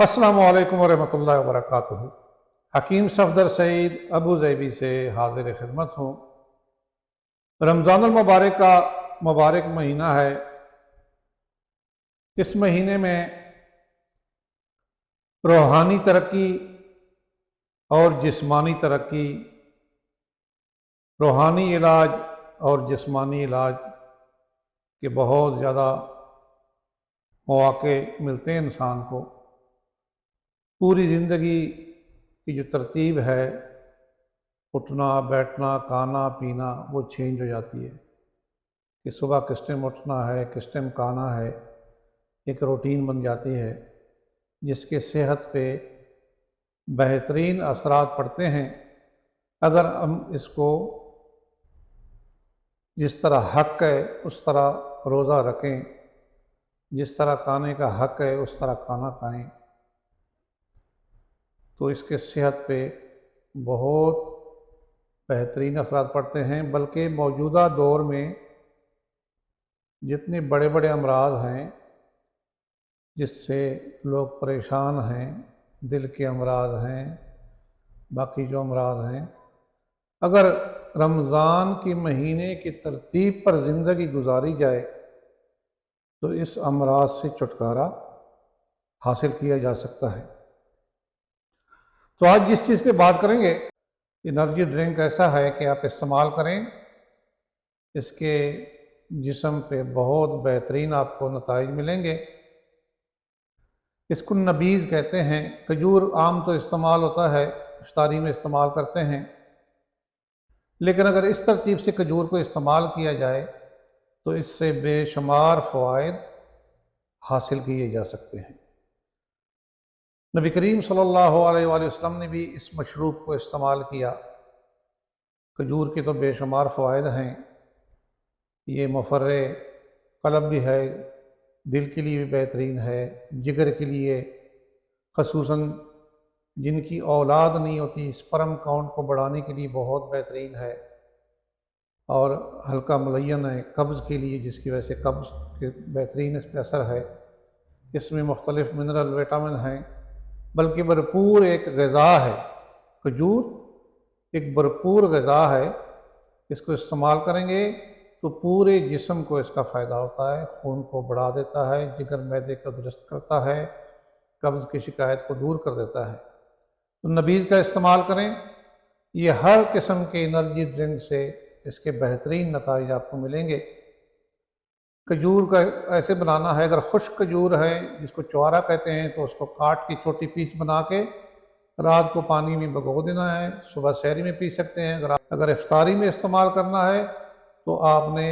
अस्सलामु अलैकुम वरहमतुल्लाहि वबरकातुहू। हकीम सफदर सईद अबू ज़ैबी से हाजिर खिदमत हूँ। रमज़ानुल मुबारक का मुबारक महीना है। इस महीने में रूहानी तरक्की और जिस्मानी तरक्की, रूहानी इलाज और जिस्मानी इलाज के बहुत ज़्यादा मौक़े मिलते हैं इंसान को। पूरी ज़िंदगी की जो तरतीब है, उठना बैठना खाना पीना, वो चेंज हो जाती है कि सुबह किस टाइम उठना है, किस टाइम खाना है। एक रूटीन बन जाती है जिसके सेहत पे बेहतरीन असरात पड़ते हैं अगर हम इसको जिस तरह हक है उस तरह रोज़ा रखें, जिस तरह खाने का हक है उस तरह खाना खाएं, तो इसके सेहत पे बहुत बेहतरीन असरात पड़ते हैं। बल्कि मौजूदा दौर में जितने बड़े बड़े अमराज हैं जिससे लोग परेशान हैं, दिल के अमराज हैं, बाकी जो अमराज हैं, अगर रमज़ान के महीने की तरतीब पर ज़िंदगी गुजारी जाए तो इस अमराज से छुटकारा हासिल किया जा सकता है। तो आज जिस चीज़ पे बात करेंगे, एनर्जी ड्रिंक ऐसा है कि आप इस्तेमाल करें, इसके जिस्म पे बहुत बेहतरीन आपको नताइज मिलेंगे। इसको नबीज़ कहते हैं। खजूर आम तो इस्तेमाल होता है, इफ्तारी में इस्तेमाल करते हैं, लेकिन अगर इस तरतीब से खजूर को इस्तेमाल किया जाए तो इससे बेशुमार फ़वाइद हासिल किए जा सकते हैं। नबी करीम सल्लल्लाहु अलैहि वसल्लम ने भी इस मशरूब को इस्तेमाल किया। खजूर के तो बेशुमार फ़वाइद हैं। ये मुफर्रे क़ल्ब भी है, दिल के लिए भी बेहतरीन है, जिगर के लिए, ख़ुसूसन जिनकी औलाद नहीं होती, स्पर्म काउंट को बढ़ाने के लिए बहुत बेहतरीन है। और हल्का मुलय्यन है कब्ज़ के लिए, जिसकी वजह से कब्ज़ के बेहतरीन इस पर असर है। इसमें मुख्तलिफ़ मिनरल विटामिन हैं, बल्कि भरपूर एक ग़िज़ा है। खजूर एक भरपूर ग़िज़ा है। इसको इस्तेमाल करेंगे तो पूरे जिस्म को इसका फ़ायदा होता है। खून को बढ़ा देता है, जिगर मैदे को दुरुस्त करता है, कब्ज़ की शिकायत को दूर कर देता है। तो नबीज़ का इस्तेमाल करें। ये हर किस्म के एनर्जी ड्रिंक से इसके बेहतरीन नताइज आपको मिलेंगे। खजूर का ऐसे बनाना है, अगर खुश्क खजूर है जिसको चुआरा कहते हैं, तो उसको काट के छोटी पीस बना के रात को पानी में भिगो देना है, सुबह सहरी में पी सकते हैं। अगर इफ्तारी में इस्तेमाल करना है तो आपने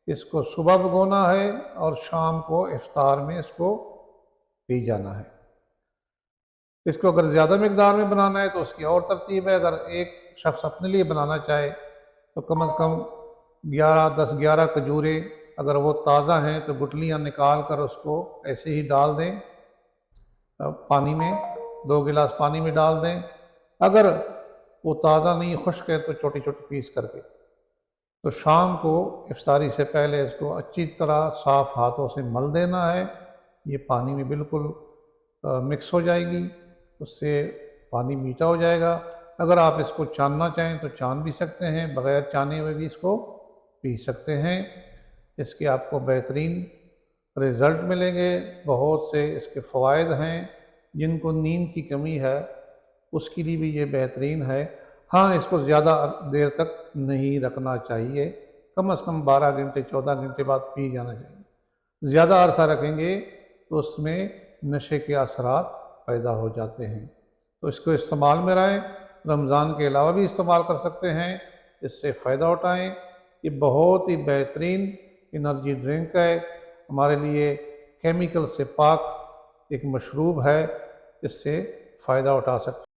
इसको सुबह भिगोना है और शाम को इफ्तार में इसको पी जाना है। इसको अगर ज़्यादा मकदार में बनाना है तो उसकी और तरतीब है। अगर एक शख्स अपने लिए बनाना चाहे तो कम से कम 10-11 खजूरें, अगर वो ताज़ा हैं तो गुठलियाँ निकाल कर उसको ऐसे ही डाल दें पानी में, 2 गिलास पानी में डाल दें। अगर वो ताज़ा नहीं खुश्क है तो छोटी छोटी पीस करके, तो शाम को इफ्तारी से पहले इसको अच्छी तरह साफ़ हाथों से मल देना है। ये पानी में बिल्कुल मिक्स हो जाएगी, उससे पानी मीठा हो जाएगा। अगर आप इसको छानना चाहें तो छान भी सकते हैं, बग़ैर छाने हुए भी इसको पी सकते हैं। इसके आपको बेहतरीन रिज़ल्ट मिलेंगे। बहुत से इसके फ़वाइद हैं। जिनको नींद की कमी है उसके लिए भी ये बेहतरीन है। हाँ, इसको ज़्यादा देर तक नहीं रखना चाहिए, कम से कम 12 घंटे 14 घंटे बाद पी जाना चाहिए। ज़्यादा अरसा रखेंगे तो उसमें नशे के असरात पैदा हो जाते हैं। तो इसको इस्तेमाल में रहें। रमज़ान के अलावा भी इस्तेमाल कर सकते हैं, इससे फ़ायदा उठाएँ। ये बहुत ही बेहतरीन एनर्जी ड्रिंक है, हमारे लिए केमिकल से पाक एक मशरूब है, इससे फ़ायदा उठा सकते हैं।